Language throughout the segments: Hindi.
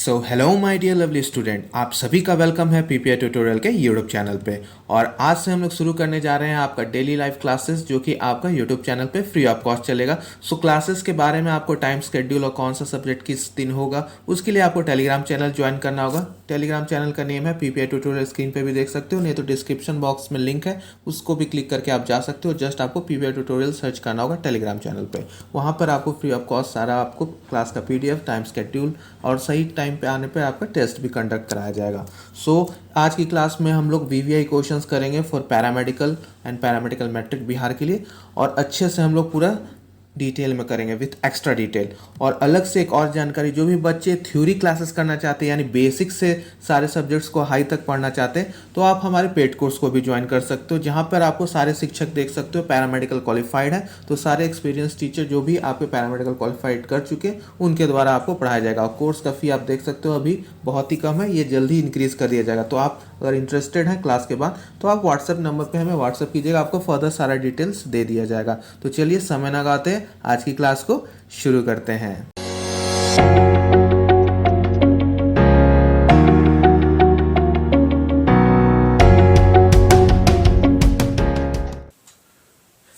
So hello my dear lovely student, आप सभी का वेलकम है पीपीआई ट्यूटोरियल के यूट्यूब चैनल पे। और आज से हम लोग शुरू करने जा रहे हैं आपका डेली लाइफ क्लासेस, जो कि आपका यूट्यूब चैनल पे फ्री ऑफ कॉस्ट चलेगा। सो क्लासेस के बारे में आपको टाइम शेड्यूल और कौन सा सब्जेक्ट किस दिन होगा, उसके लिए आपको टेलीग्राम चैनल ज्वाइन करना होगा। टेलीग्राम चैनल का नेम है पीपीआई ट्यूटोरियल, स्क्रीन पर भी देख सकते हो, नहीं तो डिस्क्रिप्शन बॉक्स में लिंक है, उसको भी क्लिक करके आप जा सकते हो। जस्ट आपको पीपीआई ट्यूटोरियल सर्च करना होगा टेलीग्राम चैनल पर। वहाँ पर आपको फ्री ऑफ कॉस्ट सारा आपको क्लास का PDF, टाइम शेड्यूल और सही टाइम पे आने पे आपका टेस्ट भी कंडक्ट कराया जाएगा। आज की क्लास में हम लोग VVI क्वेश्चंस करेंगे for paramedical and paramedical matric Bihar के लिए, और अच्छे से हम लोग पूरा डिटेल में करेंगे विथ एक्स्ट्रा डिटेल। और अलग से एक और जानकारी, जो भी बच्चे थ्योरी क्लासेस करना चाहते हैं यानी बेसिक से सारे सब्जेक्ट्स को हाई तक पढ़ना चाहते हैं, तो आप हमारे पेड कोर्स को भी ज्वाइन कर सकते हो, जहां पर आपको सारे शिक्षक देख सकते हो पैरामेडिकल क्वालिफाइड है। तो सारे एक्सपीरियंस टीचर जो भी आपके पैरामेडिकल क्वालिफाइड कर चुके, उनके द्वारा आपको पढ़ाया जाएगा। और कोर्स का फी आप देख सकते हो अभी बहुत ही कम है, ये जल्दी इंक्रीज कर दिया जाएगा। तो आप अगर इंटरेस्टेड हैं क्लास के बाद, तो आप व्हाट्सएप नंबर पे हमें व्हाट्सएप कीजिएगा, आपको फर्दर सारा डिटेल्स दे दिया जाएगा। तो चलिए समय न लगाते आज की क्लास को शुरू करते हैं।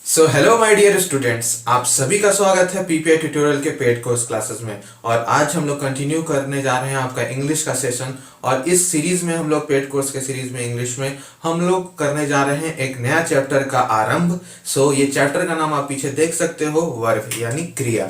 So hello my dear students, आप सभी का स्वागत है पीपीआई ट्यूटोरियल के पेड कोर्स क्लासेस में। और आज हम लोग कंटिन्यू करने जा रहे हैं आपका इंग्लिश का सेशन। और इस सीरीज में हम लोग पेड कोर्स के सीरीज में इंग्लिश में हम लोग करने जा रहे हैं एक नया चैप्टर का आरंभ। ये चैप्टर का नाम आप पीछे देख सकते हो, वर्ब यानी क्रिया।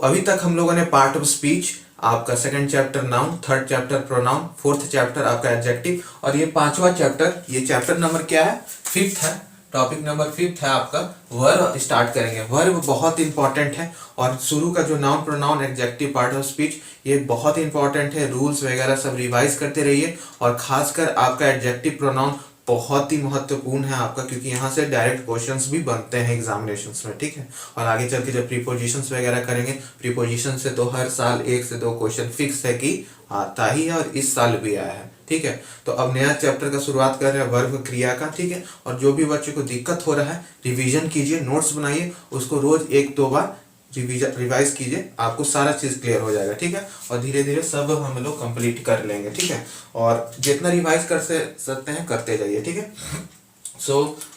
अभी तक हम लोगों ने पार्ट ऑफ स्पीच, आपका second chapter noun, third chapter pronoun, fourth chapter आपका एडजेक्टिव, और ये पांचवा चैप्टर, ये चैप्टर नंबर क्या है? 5th है। टॉपिक नंबर 5th है आपका वर्ब। स्टार्ट करेंगे। वर्ब बहुत इंपॉर्टेंट है, और शुरू का जो noun pronoun adjective part of speech, ये बहुत इंपॉर्टेंट है। रूल्स वगैरह सब रिवाइज करते रहिए, और खासकर आपका एडजेक्टिव प्रोनाउन बहुत ही महत्वपूर्ण है आपका, क्योंकि यहाँ से डायरेक्ट क्वेश्चंस भी बनते हैं एग्जामिनेशंस में, ठीक है। और आगे चल के जब प्रीपोजिशंस वगैरह करेंगे, प्रीपोजिशन से तो हर साल 1 से 2 क्वेश्चन फिक्स है कि आता ही है, और इस साल भी आया है, ठीक है। तो अब नया चैप्टर का शुरुआत कर रहे हैं वर्ब क्रिया का, ठीक है। और जो भी बच्चे को दिक्कत हो रहा है, रिवीजन कीजिए, नोट्स बनाइए, उसको रोज 1-2 बार रिवाइज कीजिए, आपको सारा चीज क्लियर हो जाएगा, ठीक है। और धीरे धीरे सब हम लोग कंप्लीट कर लेंगे, ठीक है। और जितना रिवाइज कर सकते हैं करते जाइए, ठीक है।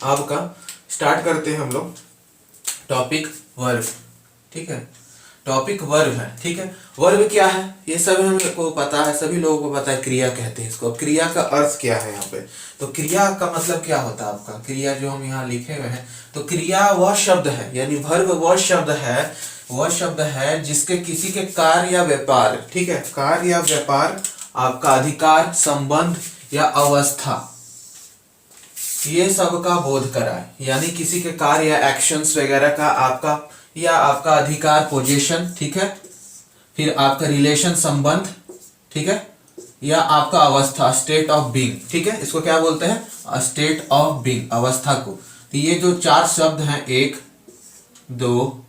आपका स्टार्ट करते हैं हम लोग टॉपिक वर्ब, ठीक है। टॉपिक वर्ब है, ठीक है। वर्ब क्या है ये सब हमको पता है, सभी लोगों को पता है। क्रिया कहते हैं इसको। क्रिया का अर्थ क्या है यहाँ पे? तो क्रिया का मतलब क्या होता है आपका? क्रिया जो हम यहाँ लिखे हुए हैं, तो क्रिया वह शब्द है, यानी वर्ब वह शब्द है जिसके किसी के कार्य या व्यापार, ठीक है, कार्य या व्यापार, आपका अधिकार, संबंध या अवस्था, ये सब का बोध कराए। यानी किसी के कार्य या एक्शंस वगैरह का आपका, या आपका अधिकार, पोजीशन, ठीक है, फिर आपका रिलेशन, संबंध, ठीक है, या आपका अवस्था, स्टेट ऑफ बीइंग, ठीक है। इसको क्या बोलते हैं? स्टेट ऑफ बीइंग, अवस्था को। तो ये जो 4 शब्द हैं, 1, 2,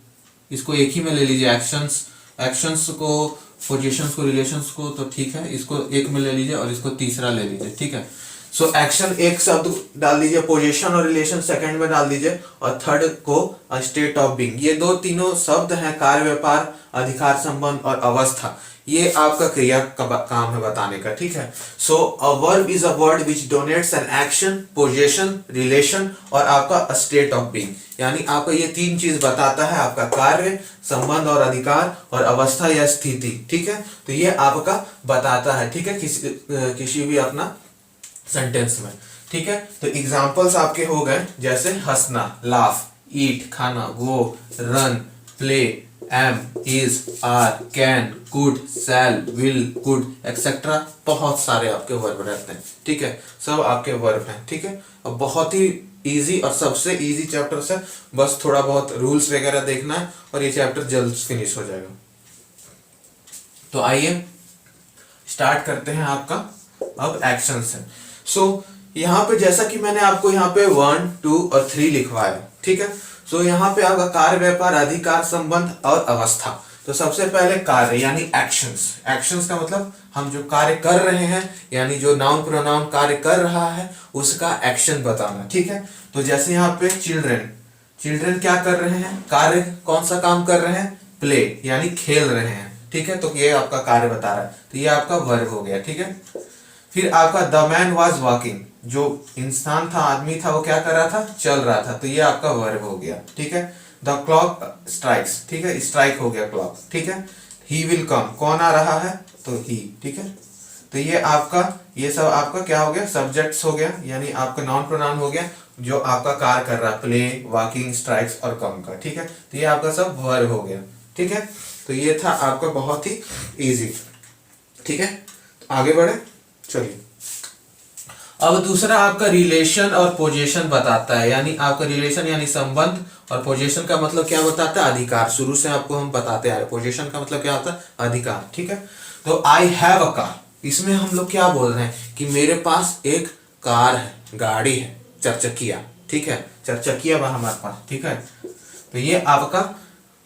इसको एक ही में ले लीजिए, एक्शंस को, पोजीशंस को, रिलेशंस को, तो ठीक है, इसको एक में ले लीजिए, और इसको तीसरा ले लीजिए, ठीक है। एक्शन एक शब्द डाल दीजिए, पोजीशन और रिलेशन सेकंड में डाल दीजिए, और थर्ड को स्टेट ऑफ बीइंग। ये तीनों शब्द हैं, कार्य, व्यापार, अधिकार, संबंध और अवस्था। ये आपका क्रिया का काम है बताने का, ठीक है। A verb is a word which denotes an action, position, relation और आपका स्टेट ऑफ बीइंग। यानी आपका ये 3 चीज बताता है, आपका कार्य, संबंध और अधिकार, और अवस्था या स्थिति, ठीक है। तो ये आपका बताता है, ठीक है, किसी भी अपना सेंटेंस में, ठीक है। तो एग्जांपल्स आपके हो गए, जैसे हंसना, लाफ, ईट, खाना, go, run, play, am, is, are, can, could, shall, will, could etcetera. बहुत सारे आपके वर्ब रहते हैं, ठीक है, सब आपके वर्ब हैं, ठीक है। अब बहुत ही इजी और सबसे इजी चैप्टर से, बस थोड़ा बहुत रूल्स वगैरह देखना है, और ये चैप्टर जल्द फिनिश हो जाएगा। तो आइए स्टार्ट करते हैं आपका अब एक्शन से। यहाँ पे जैसा कि मैंने आपको यहाँ पे 1, 2 और 3 लिखवाया, ठीक है। यहाँ पे आपका कार्य, व्यापार, अधिकार, संबंध और अवस्था। तो सबसे पहले कार्य यानी एक्शंस का मतलब हम जो कार्य कर रहे हैं, यानी जो नाउन प्रोनाउन कार्य कर रहा है उसका एक्शन बताना, ठीक है। तो जैसे यहाँ पे चिल्ड्रन क्या कर रहे हैं? कार्य कौन सा काम कर रहे हैं? प्ले यानी खेल रहे हैं, ठीक है, तो ये आपका कार्य बता रहा है, तो ये आपका वर्ब हो गया। ठीक है, फिर आपका द मैन वॉज वॉकिंग, जो इंसान था, आदमी था, वो क्या कर रहा था, चल रहा था, तो ये आपका वर्ब हो गया। ठीक है, द क्लॉक स्ट्राइक्स, ठीक है, स्ट्राइक हो गया क्लॉक। ठीक है, ही विल कम, कौन आ रहा है, तो ही। ठीक है, तो ये सब आपका क्या हो गया, सब्जेक्ट्स हो गया, यानी आपका नाउन प्रोनाउन हो गया जो आपका कार्य कर रहा है, प्ले, वॉकिंग, स्ट्राइक्स और कम का। ठीक है, तो ये आपका सब वर्ब हो गया। ठीक है, तो ये था आपका बहुत ही इजी। ठीक है, आगे बढ़े, चलिए। अब दूसरा आपका रिलेशन और पोजीशन बताता है, यानी आपका रिलेशन यानी संबंध, और पोजीशन का मतलब क्या बताता है, अधिकार। शुरू से आपको हम बताते आ रहे, पोजीशन का मतलब क्या होता है, अधिकार। ठीक है, तो आई हैव अ कार, इसमें हम लोग क्या बोल रहे हैं कि मेरे पास एक कार है, गाड़ी है, चरचकिया। ठीक है, चरचकिया बा हमारे पास। ठीक है, तो ये आपका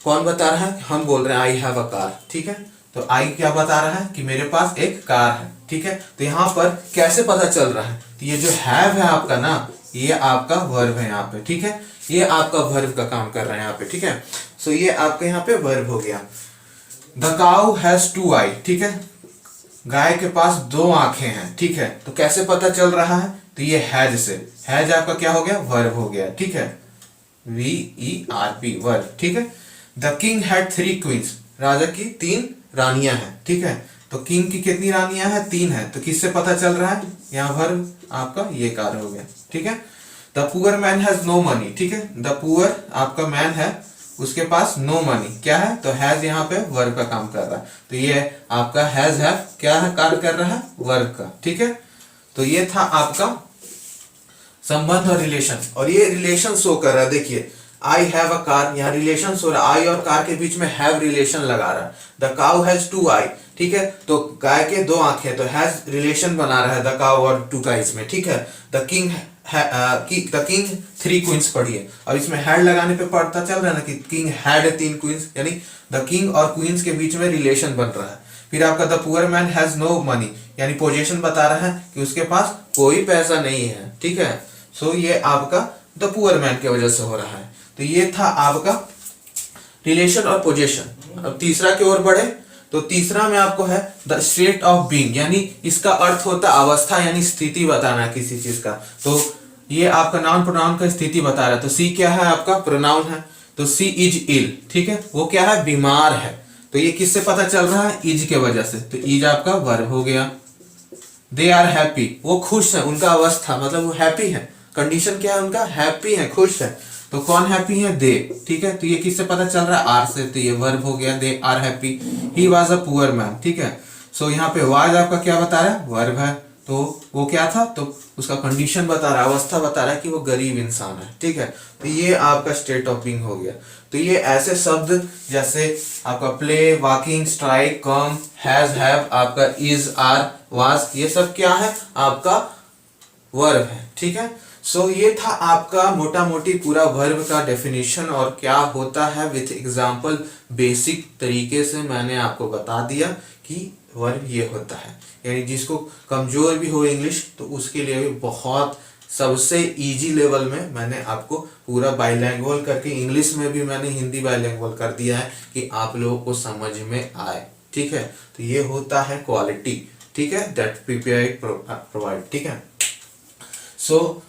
कौन बता रहा है, हम बोल रहे हैं आई हैव अ कार। ठीक है, तो आई क्या बता रहा है कि मेरे पास एक कार है। ठीक है, तो यहाँ पर कैसे पता चल रहा है, तो ये जो हैव है आपका ना, ये आपका वर्ब है यहाँ पे। ठीक है, ये आपका वर्ब का काम कर रहा है यहाँ पे। ठीक है, सो ये आपका यहाँ पे वर्ब हो गया। द काउ हैज टू आई, ठीक है, गाय के पास दो आंखें हैं। ठीक है, तो कैसे पता चल रहा है, तो ये हैज से, हैज आपका क्या हो गया, वर्ब हो गया। ठीक है, VERB वर्ब। ठीक है, द किंग हैड 3 क्वींस, राजा की 3 रानियां हैं। ठीक है, तो किंग की कितनी रानियां हैं, 3 है, तो किससे पता चल रहा है, यहाँ वर्ब आपका ये कार्य हो गया। ठीक है, the poor man has no money, ठीक है, द पुअर आपका मैन है, उसके पास नो मनी क्या है, तो हैज यहाँ पे वर्ब का काम कर रहा है, तो ये आपका हैज है क्या है, कार्य कर रहा है, वर्ब का। ठीक है, तो ये था आपका संबंध और रिलेशन, और ये रिलेशन शो कर रहा है। देखिए आई हैव अ कार, यहाँ रिलेशन शो रहा है, आई और कार के बीच में हैव रिलेशन लगा रहा है। द काउ हैज 2 आई, ठीक है, तो गाय के 2 आंखें, तो हैज रिलेशन बना रहा है द काउ और 2 का इसमें। ठीक है, द किंग 3 क्वींस पढ़िए, अब इसमें हैड लगाने पे पता चल रहा है ना कि किंग हैड 3 क्वींस, यानी द किंग और क्वींस के बीच में रिलेशन बन रहा है। फिर आपका the poor man has no money, यानी पोजीशन बता रहा है कि उसके पास कोई पैसा नहीं है। ठीक है, सो ये आपका द पुअर मैन की वजह से हो रहा है। तो ये था आपका रिलेशन और पोजीशन। अब तीसरा की ओर बढ़े, तो तीसरा में आपको है द स्टेट ऑफ बीइंग, यानी इसका अर्थ होता है अवस्था, यानी स्थिति बताना किसी चीज का। तो ये आपका नाउन प्रोनाउन का स्थिति बता रहा है। तो सी क्या है, आपका प्रोनाउन है, तो सी इज इल, ठीक है, वो क्या है, बीमार है। तो ये किससे पता चल रहा है, इज के वजह से, तो इज आपका वर्ब हो गया। दे आर हैप्पी, वो खुश है, उनका अवस्था मतलब वो हैप्पी है, कंडीशन क्या है उनका, हैप्पी है, खुश है। तो कौन हैप्पी है, दे। ठीक है, तो ये किससे पता चल रहा है, आर से, तो ये वर्ब हो गया, they are happy. He was a poor man, ठीक है, सो यहाँ पे वाज आपका क्या बता रहा है, वर्ब है, तो वो क्या था, तो उसका कंडीशन बता रहा है, अवस्था बता रहा है कि वो गरीब इंसान है। ठीक है, तो ये आपका स्टेट ऑफ बीइंग हो गया। तो ये ऐसे शब्द जैसे आपका play, walking, strike, come, has, have, आपका इज, आर, वाज, ये सब क्या है, आपका वर्ब है। ठीक है, सो ये था आपका मोटा मोटी पूरा वर्ब का डेफिनेशन, और क्या होता है विथ एग्जांपल, बेसिक तरीके से मैंने आपको बता दिया कि वर्ब ये होता है। यानी जिसको कमजोर भी हो इंग्लिश, तो उसके लिए भी बहुत सबसे इजी लेवल में मैंने आपको पूरा बाइलैंग्वेज करके, इंग्लिश में भी मैंने हिंदी बाइलैंग्वेज कर दिया है कि आप लोगों को समझ में आए। ठीक है, तो ये होता है क्वालिटी, ठीक है, दैट पीपीआई प्रोवाइड। ठीक है, सो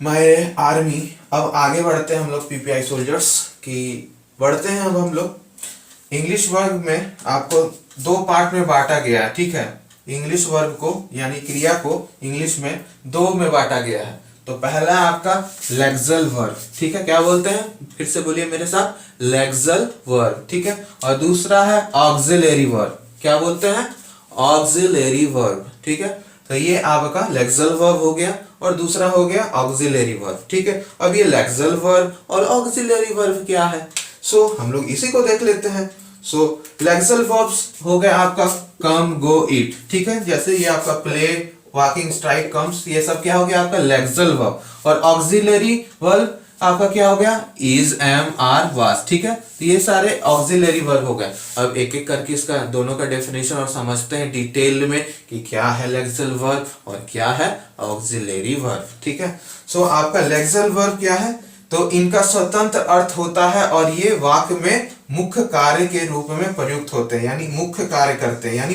माय आर्मी, अब आगे बढ़ते हैं हम लोग पीपीआई सोल्जर्स की, बढ़ते हैं अब हम लोग इंग्लिश वर्ब में। आपको 2 पार्ट में बांटा गया है। ठीक है, इंग्लिश वर्ब को यानी क्रिया को इंग्लिश में 2 में बांटा गया है। तो पहला आपका लेक्सल वर्ब, ठीक है, क्या बोलते हैं, फिर से बोलिए मेरे साथ, लेक्सल वर्ब। ठीक है, और दूसरा है ऑक्सिलरी वर्ब, क्या बोलते हैं, ऑक्सिलरी वर्ब। ठीक है, तो ये आपका लेक्सल वर्ब हो गया और दूसरा हो गया ऑक्सिलरी वर्ब। ठीक है, अब ये लेक्सल वर्ब और ऑक्सिलरी वर्ब क्या है, सो हम लोग इसी को देख लेते हैं। सो लेक्सल वर्ब्स हो गए आपका कम, गो, ईट। ठीक है, जैसे ये आपका प्ले, वॉकिंग, स्ट्राइक, कम्स, ये सब क्या हो गया आपका लेक्सल वर्ब, और ऑक्सिलरी वर्ब आपका क्या हो गया, इज, एम, आर, वाज। ठीक है, तो ये सारे ऑक्सिलरी वर्ब हो गए। अब एक एक करके इसका दोनों का डेफिनेशन और समझते हैं डिटेल में कि क्या है लेक्सल वर्ब और क्या है ऑक्सिलरी वर्ब। ठीक है, सो आपका लेक्सल वर्ब क्या है, तो इनका स्वतंत्र अर्थ होता है और ये वाक्य में मुख्य कार्य के रूप में प्रयुक्त होते हैं, यानी मुख्य कार्य करते हैं, यानी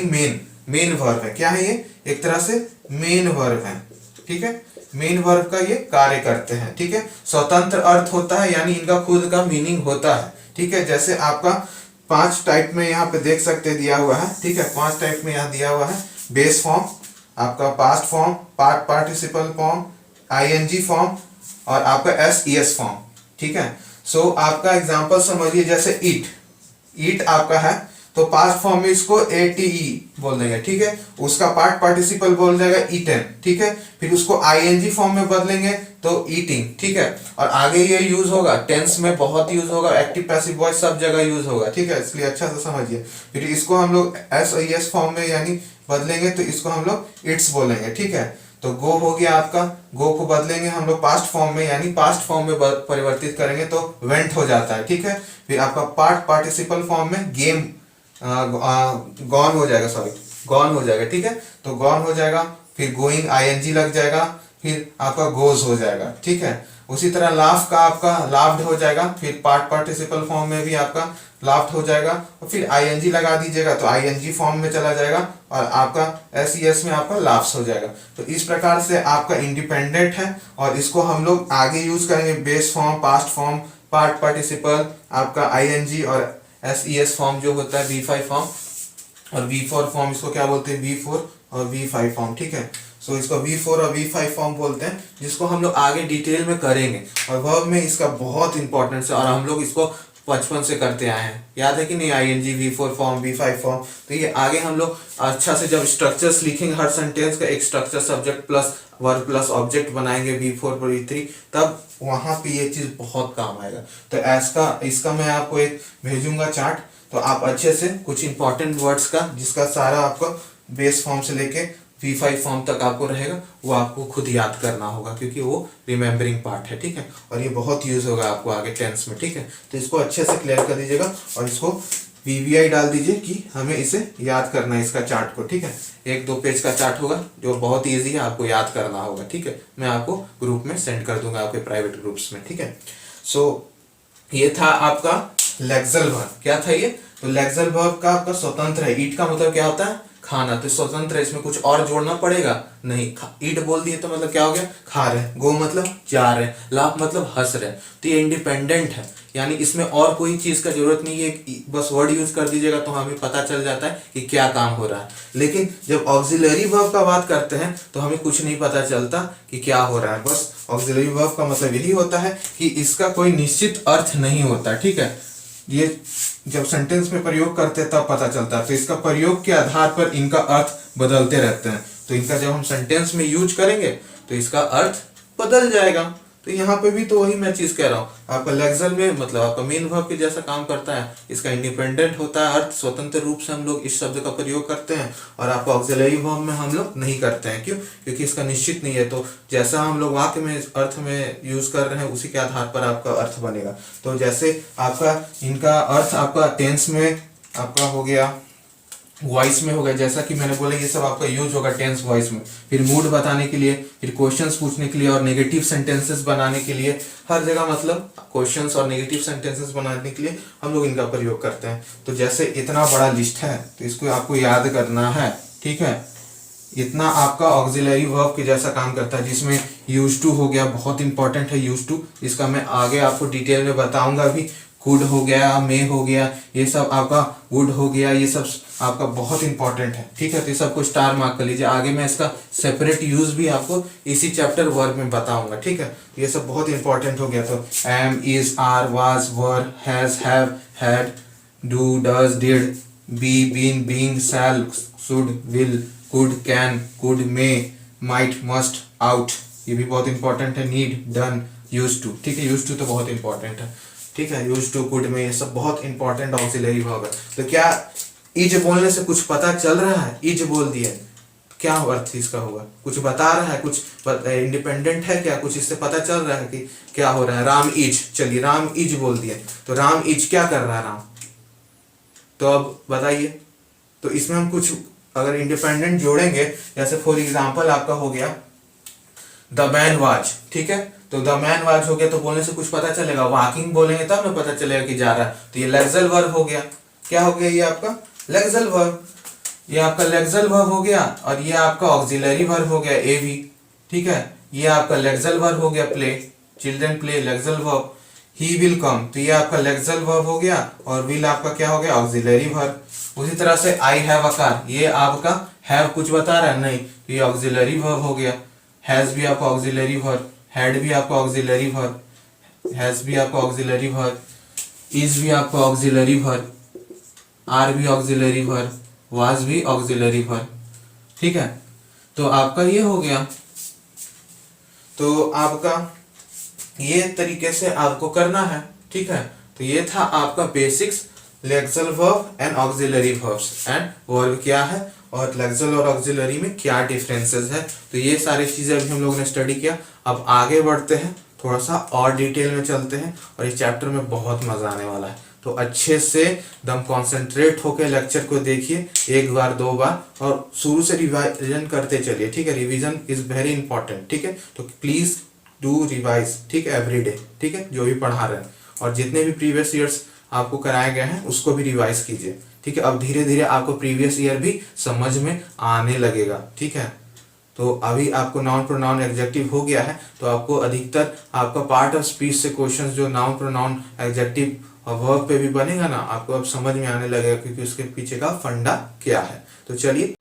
मेन वर्ब है। क्या है ये? एक तरह से मेन वर्ब है, ठीक है। मेन वर्ब का ये कार्य करते हैं, ठीक है। स्वतंत्र अर्थ होता है, यानी इनका खुद का मीनिंग होता है, ठीक है। जैसे आपका 5 टाइप में यहाँ पे देख सकते दिया हुआ है, ठीक है। 5 टाइप में यहाँ दिया हुआ है। बेस फॉर्म, आपका past form, participle form, ING form और आपका एसईएस फॉर्म, ठीक है। सो आपका एग्जांपल समझिए, जैसे ईट आपका है तो पास्ट फॉर्म में इसको एटीई बोल देंगे, ठीक है। उसका पार्टिसिपल बोल जाएगा ईटन, ठीक है। फिर उसको आईएनजी फॉर्म में बदलेंगे तो ईटिंग, ठीक है। और आगे ये यूज होगा, टेंस में बहुत यूज होगा, एक्टिव पैसिव वॉइस सब जगह यूज होगा, ठीक है। इसलिए अच्छा से समझिए। फिर इसको हम लोग एसईएस फॉर्म में यानी बदलेंगे तो इसको हम लोग इट्स बोलेंगे, ठीक है। तो गो हो गया आपका, गो को बदलेंगे हम लोग पास्ट फॉर्म में, यानी पास्ट फॉर्म में परिवर्तित करेंगे तो वेंट हो जाता है, ठीक है। फिर आपका पार्टिसिपल फॉर्म में गेम गॉन हो जाएगा, गॉन हो जाएगा, ठीक है। तो गॉन हो जाएगा, फिर गोइंग आईएनजी लग जाएगा, फिर आपका गोज हो जाएगा, ठीक है। उसी तरह लाफ का आपका लाफ्ड हो जाएगा, फिर पार्टिसिपल फॉर्म में भी आपका लाफ्ड हो जाएगा और फिर आईएनजी लगा दीजिएगा तो आईएनजी फॉर्म में चला जाएगा और आपका एसईएस में आपका लाफ्स हो जाएगा। तो इस प्रकार से आपका इंडिपेंडेंट है और इसको हम लोग आगे यूज करेंगे। Base form, past form, participle, आपका आईएनजी और एसईएस फॉर्म जो होता है V5 फॉर्म, और V4 फॉर्म इसको क्या बोलते हैं? V4 और V5 फॉर्म, ठीक है। सो इसको V4 और V5 फॉर्म बोलते हैं, जिसको हम लोग आगे डिटेल में करेंगे। और वर्ब में इसका बहुत इंपॉर्टेंस है और हम लोग इसको बचपन से करते आए हैं, याद है कि नहीं? ING, V4 form, V5 form. तो ये आगे हम लोग अच्छा से जब स्ट्रक्चर्स लिखेंगे, हर सेंटेंस का एक structure, subject plus verb plus object बनाएंगे V4 और V3, तब वहां पे ये चीज बहुत काम आएगा। तो ऐसा इसका मैं आपको एक भेजूंगा चार्ट, तो आप अच्छे से कुछ इंपॉर्टेंट वर्ड्स का, जिसका सारा आपको बेस फॉर्म से लेके V5 फॉर्म तक आपको रहेगा, वो आपको खुद याद करना होगा, क्योंकि वो रिमेम्बरिंग पार्ट है, ठीक है। और ये बहुत यूज होगा आपको आगे टेंस में, ठीक है। तो इसको अच्छे से क्लियर कर दीजिएगा और इसको VVI डाल दीजिए कि हमें इसे याद करना है, इसका चार्ट को, ठीक है। 1-2 पेज का चार्ट होगा जो बहुत ईजी है, आपको याद करना होगा, ठीक है। मैं आपको ग्रुप में सेंड कर दूंगा, आपके प्राइवेट ग्रुप्स में, ठीक है। सो ये था आपका लेक्सल वर्ब। क्या था ये? तो लेक्सल वर्ब का आपका स्वतंत्र है। ईट का मतलब क्या होता है? खाना। तो स्वतंत्र है, इसमें कुछ और जोड़ना पड़ेगा नहीं। ईट बोल दिए तो मतलब क्या हो गया? खा रहे। गो मतलब जा रहे। लाफ मतलब हंस रहे। तो ये इंडिपेंडेंट है, यानी इसमें और कोई चीज का जरूरत नहीं है, बस वर्ड यूज कर दीजिएगा तो हमें पता चल जाता है कि क्या काम हो रहा है। लेकिन जब ऑक्सिलरी वर्ब का बात करते हैं तो हमें कुछ नहीं पता चलता कि क्या हो रहा है। बस ऑक्सिलरी वर्ब का मतलब यही होता है कि इसका कोई निश्चित अर्थ नहीं होता, ठीक है। ये जब सेंटेंस में प्रयोग करते हैं तब पता चलता है। तो इसका प्रयोग के आधार पर इनका अर्थ बदलते रहते हैं। तो इनका जब हम सेंटेंस में यूज करेंगे तो इसका अर्थ बदल जाएगा। तो यहाँ पे भी तो वही मैं चीज कह रहा हूँ, आपका लेक्सल में मतलब आपका मेन वर्ब के जैसा काम करता है। इसका इंडिपेंडेंट होता है अर्थ, स्वतंत्र रूप से हम लोग इस शब्द का प्रयोग करते हैं। और आपका ऑक्सिलरी वर्ब में हम लोग नहीं करते हैं। क्यों? क्योंकि इसका निश्चित नहीं है। तो जैसा हम लोग वाक्य में अर्थ में यूज कर रहे हैं उसी के आधार पर आपका अर्थ बनेगा। तो जैसे आपका इनका अर्थ आपका टेंस में आपका हो गया, वॉइस में होगा, जैसा कि मैंने बोला ये सब आपका यूज होगा टेंस वॉइस में। फिर मूड बताने के लिए, फिर क्वेश्चंस पूछने के लिए और नेगेटिव सेंटेंसेस बनाने के लिए, हर जगह मतलब क्वेश्चंस और नेगेटिव सेंटेंसेस बनाने के लिए हम लोग इनका प्रयोग करते हैं। तो जैसे इतना बड़ा लिस्ट है तो इसको आपको याद करना है, ठीक है। इतना आपका ऑक्सिलरी वर्ब के जैसा काम करता है, जिसमें यूज टू हो गया, बहुत इंपॉर्टेंट है यूज टू। इसका मैं आगे आपको डिटेल में बताऊंगा भी। कुड हो गया, मे हो गया, ये सब आपका वुड हो गया, ये सब आपका बहुत इंपॉर्टेंट है, ठीक है। तो ये सबको स्टार मार्क कर लीजिए। आगे मैं इसका सेपरेट यूज भी आपको इसी चैप्टर वर्ब में बताऊंगा, ठीक है। ये सब बहुत इंपॉर्टेंट हो गया। तो am, is, are, was, were, has, have, had, do, does, did, be, been, being, shall, should, will, could, can, could, may, might, must, ought, ये भी बहुत इंपॉर्टेंट है। नीड, डन, यूज टू, ठीक है। यूज टू तो बहुत इंपॉर्टेंट है, ठीक है। यूज टू, कुड, में, ये सब बहुत इंपॉर्टेंट ऑक्सिलरी वर्ब है। तो क्या इज बोलने से कुछ पता चल रहा है? इज बोल दिया, क्या अर्थ इसका होगा? कुछ बता रहा है, कुछ इंडिपेंडेंट है क्या? कुछ इससे पता चल रहा है कि क्या हो रहा है? राम इज, चलिए राम इज बोल दिया, तो राम इज क्या कर रहा है? राम। तो अब बताइए, तो इसमें हम कुछ अगर इंडिपेंडेंट जोड़ेंगे, जैसे फॉर एग्जाम्पल आपका हो गया द मैन वाज, ठीक है। तो द मैन वॉच हो गया, तो बोलने से कुछ पता चलेगा, वॉकिंग बोलेंगे तब ना पता चलेगा कि जा रहा है। तो ये लेक्सल वर्ब हो गया। क्या हो गया ये आपका लेक्सल वर्ब, ये आपका लेक्सल वर्ब हो गया। और ये आपका ऑक्सिलरी वर्ब हो गया ए भी, ठीक है। ये आपका लेक्सल वर्ब हो गया play, children play, lexical verb. He will come, तो ये आपका लेक्सल वर्ब हो गया, और विल आपका क्या हो गया ऑक्सिलरी वर्ब। उसी तरह से आई हैव अ कार, ये आपका हैव कुछ बता रहा है नहीं, तो ये ऑक्सिलरी वर्ब हो गया। हैज भी आपका ऑक्सिलरी वर्ब, हैड भी आपका ऑक्सिलरी वर्ब, हैज भी आपका ऑक्सिलरी वर्ब, इज भी आपका ऑक्सिलरी वर्ब, आर भी ऑक्सिलरी वर्ब, वाज भी ऑक्सिलरी वर्ब, ठीक है। तो आपका ये हो गया। तो आपका ये तरीके से आपको करना है, ठीक है। तो ये था आपका basics lexical verb and auxiliary verbs and verb क्या है और लेक्सल और ऑक्सिलरी में क्या डिफरेंसेस है। तो ये सारी चीजें अभी हम लोगों ने स्टडी किया। अब आगे बढ़ते हैं, थोड़ा सा और डिटेल में चलते हैं, और इस चैप्टर में बहुत मजा आने वाला है। तो अच्छे से एकदम कॉन्सेंट्रेट होकर लेक्चर को देखिए, एक बार दो बार, और शुरू से रिवाइजन करते चलिए, ठीक है। रिवीजन इज वेरी इंपॉर्टेंट, ठीक है। तो प्लीज डू रिवाइज, ठीक है, एवरी डे, ठीक है, जो भी पढ़ा रहे हैं। और जितने भी प्रीवियस ईयर्स आपको कराए गए हैं उसको भी रिवाइज कीजिए, ठीक है। अब धीरे धीरे आपको प्रीवियस ईयर भी समझ में आने लगेगा, ठीक है। तो अभी आपको नाउन प्रोनाउन एडजेक्टिव हो गया है, तो आपको अधिकतर आपका पार्ट ऑफ स्पीच से क्वेश्चंस जो नाउन प्रोनाउन एडजेक्टिव और वर्ब पे भी बनेगा ना, आपको अब समझ में आने लगेगा, क्योंकि उसके पीछे का फंडा क्या है। तो चलिए